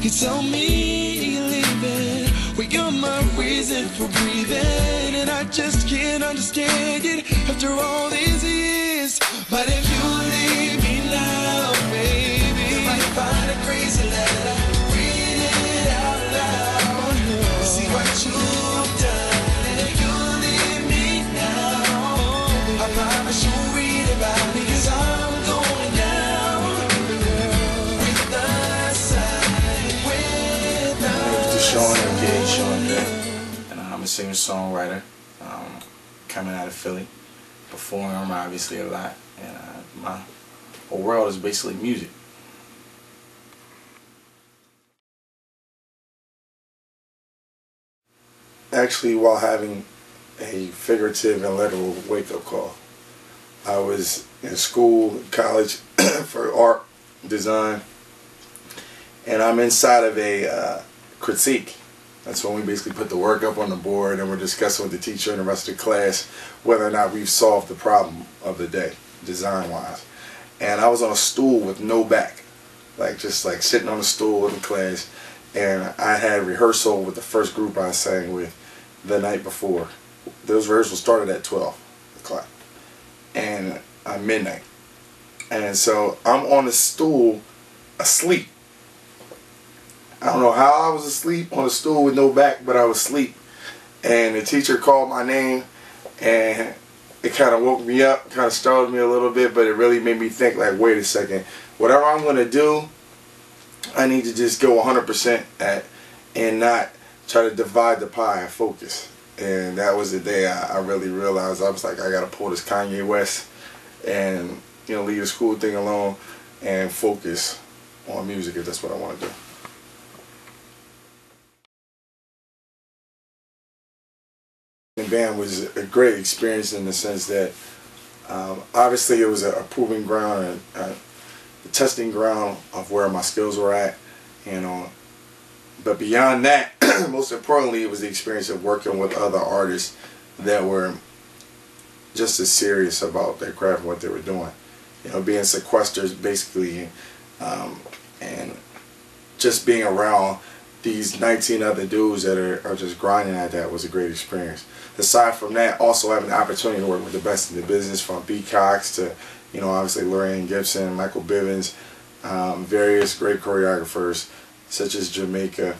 You tell me you're leaving, well you're my reason for breathing, and I just can't understand it after all these years. But if you leave me now, baby, you might find a crazy letter, read it out loud, see what you've done. And if you leave me now, I promise you'll read about me, 'cause I'm going down with the sun, with the Dyshon, aka Shon Penn, and I'm a singer-songwriter coming out of Philly, performing obviously a lot, and my whole world is basically music. Actually, while having a figurative and literal wake-up call, I was in school, college for art design, and I'm inside of a critique. That's when we basically put the work up on the board and we're discussing with the teacher and the rest of the class whether or not we've solved the problem of the day, design-wise. And I was on a stool with no back, just sitting on a stool in the class, and I had rehearsal with the first group I sang with the night before. Those rehearsals started at 12 o'clock and midnight. And so I'm on the stool asleep. I don't know how I was asleep on a stool with no back, but I was asleep. And the teacher called my name, and it kind of woke me up, kind of startled me a little bit, but it really made me think, like, wait a second, whatever I'm going to do, I need to just go 100% at and not try to divide the pie and focus. And that was the day I really realized, I was like, I got to pull this Kanye West and, you know, leave the school thing alone and focus on music if that's what I want to do. The band was a great experience in the sense that obviously it was a proving ground, a testing ground of where my skills were at, you know. But beyond that, most importantly, it was the experience of working with other artists that were just as serious about their craft and what they were doing. You know, being sequestered basically, and just being around these 19 other dudes that are just grinding at that was a great experience. Aside from that, also having the opportunity to work with the best in the business, from B. Cox to, you know, obviously Lorraine Gibson, Micheal Bivins, various great choreographers such as Jamaica.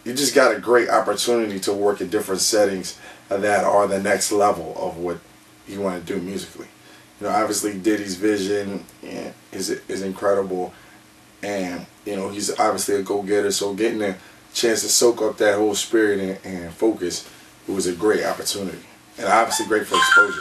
You just got a great opportunity to work in different settings that are the next level of what you want to do musically. You know, obviously Diddy's vision is incredible, and you know, he's obviously a go-getter, so getting a chance to soak up that whole spirit and focus, it was a great opportunity, and obviously great for exposure.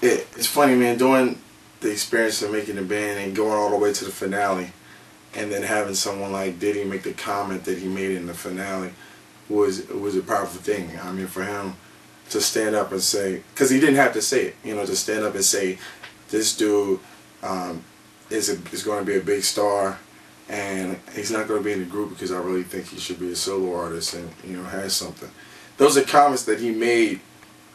It's funny, man, doing the experience of making the band and going all the way to the finale, and then having someone like Diddy make the comment that he made in the finale was a powerful thing. I mean, for him to stand up and say, because he didn't have to say it, you know, to stand up and say, this dude is going to be a big star, and he's not going to be in the group because I really think he should be a solo artist and, you know, has something. Those are comments that he made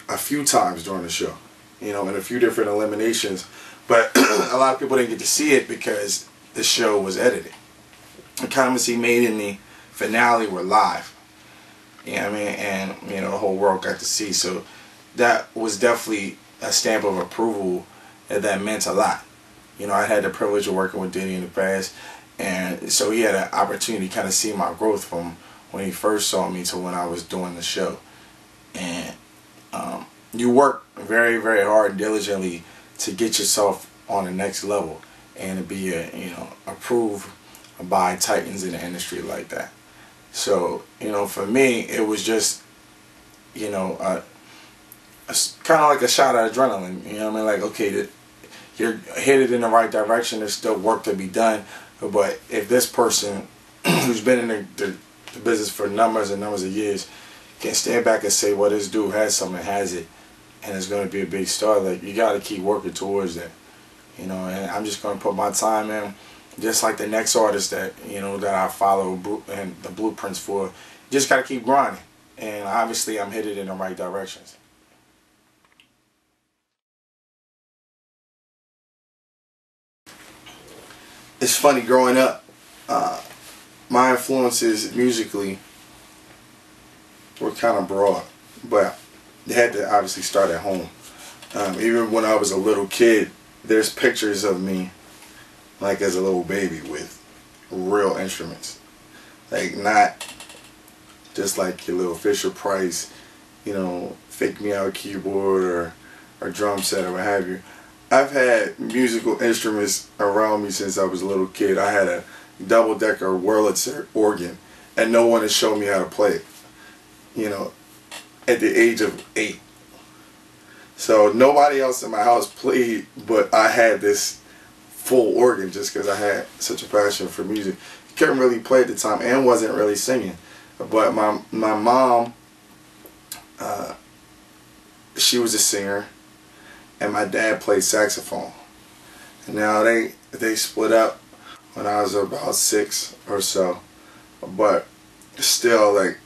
a few times during the show, you know, in a few different eliminations, but a lot of people didn't get to see it because the show was edited. The comments he made in the finale were live, you know what I mean, and you know, the whole world got to see. So that was definitely a stamp of approval, and that meant a lot. You know, I had the privilege of working with Diddy in the past, and so he had an opportunity to kind of see my growth from when he first saw me to when I was doing the show. And you work very, very hard and diligently to get yourself on the next level and to be, you know, approved by titans in the industry like that. So, you know, for me, it was just, you know, kind of like a shot of adrenaline. You know what I mean? Like, okay, you're headed in the right direction. There's still work to be done. But if this person who's been in the business for numbers and numbers of years can stand back and say, well, this dude has something, has it, and it's going to be a big star, like, you got to keep working towards that. You know, and I'm just going to put my time in, just like the next artist that, you know, that I follow and the blueprints for, you just gotta keep grinding. And obviously I'm headed in the right directions. It's funny, growing up, my influences musically were kind of broad, but they had to obviously start at home. Even when I was a little kid, there's pictures of me like as a little baby with real instruments, like not just like your little Fisher Price, you know, fake me out keyboard or drum set or what have you. I've had musical instruments around me since I was a little kid. I had a double-decker Wurlitzer organ, and no one had shown me how to play it, you know, at the age of 8. So nobody else in my house played, but I had this full organ just because I had such a passion for music. Couldn't really play at the time and wasn't really singing. But my mom, she was a singer, and my dad played saxophone. And now they split up when I was about 6 or so. But still, like,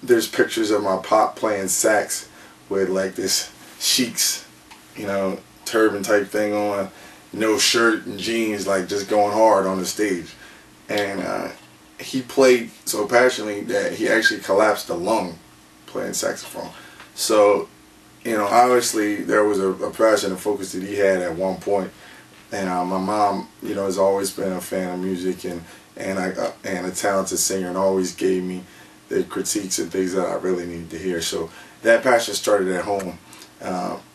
there's pictures of my pop playing sax with like this Sheik's, you know, turban type thing on, no shirt and jeans, like just going hard on the stage. And he played so passionately that he actually collapsed a lung playing saxophone. So, you know, obviously there was a passion and focus that he had at one point. And my mom, you know, has always been a fan of music and a talented singer, and always gave me the critiques and things that I really needed to hear. So that passion started at home.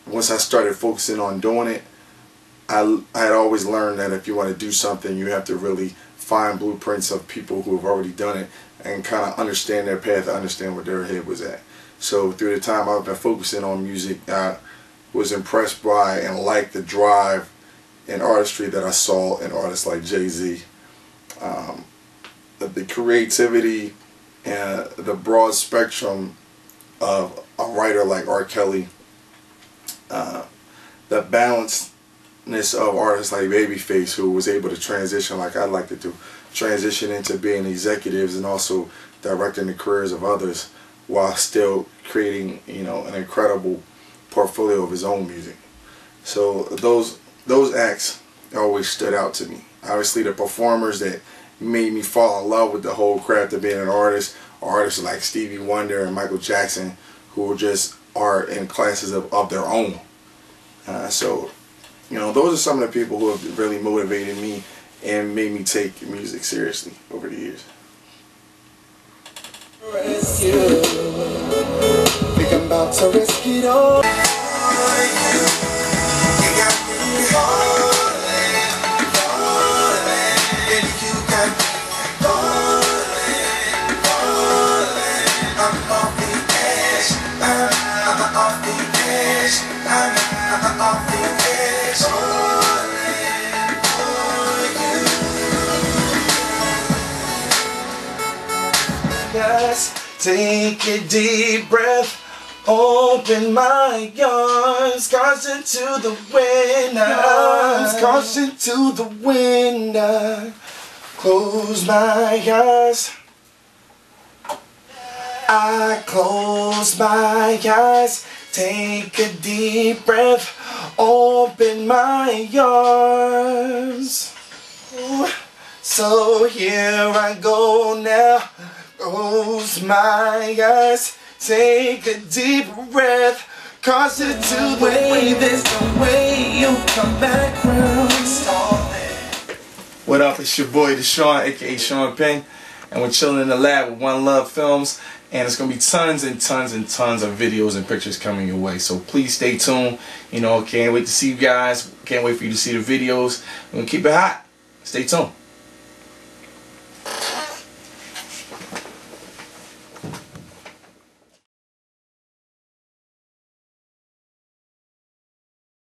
Once I started focusing on doing it, I had always learned that if you want to do something, you have to really find blueprints of people who have already done it and kind of understand their path, understand where their head was at. So through the time I've been focusing on music, I was impressed by and liked the drive and artistry that I saw in artists like Jay-Z. The creativity and the broad spectrum of a writer like R. Kelly, the balancedness of artists like Babyface, who was able to transition like I'd like to do, transition into being executives and also directing the careers of others while still creating, you know, an incredible portfolio of his own music. So those acts always stood out to me. Obviously the performers that made me fall in love with the whole craft of being an artist are artists like Stevie Wonder and Michael Jackson, who just are in classes of their own. So, you know, those are some of the people who have really motivated me and made me take music seriously over the years. Rescue. Think I'm about to risk it all. Take a deep breath, open my arms, caution to the wind, caution to the wind. Close my eyes, I close my eyes, take a deep breath, open my arms. So here I go now. Close my eyes, take a deep breath, cause it to the way, there's no way you come back round. What up, it's your boy Dyshon, aka Shon Penn, and we're chilling in the lab with ONELOVE Films, and it's going to be tons and tons and tons of videos and pictures coming your way, so please stay tuned. You know, can't wait to see you guys, can't wait for you to see the videos. We're going to keep it hot. Stay tuned.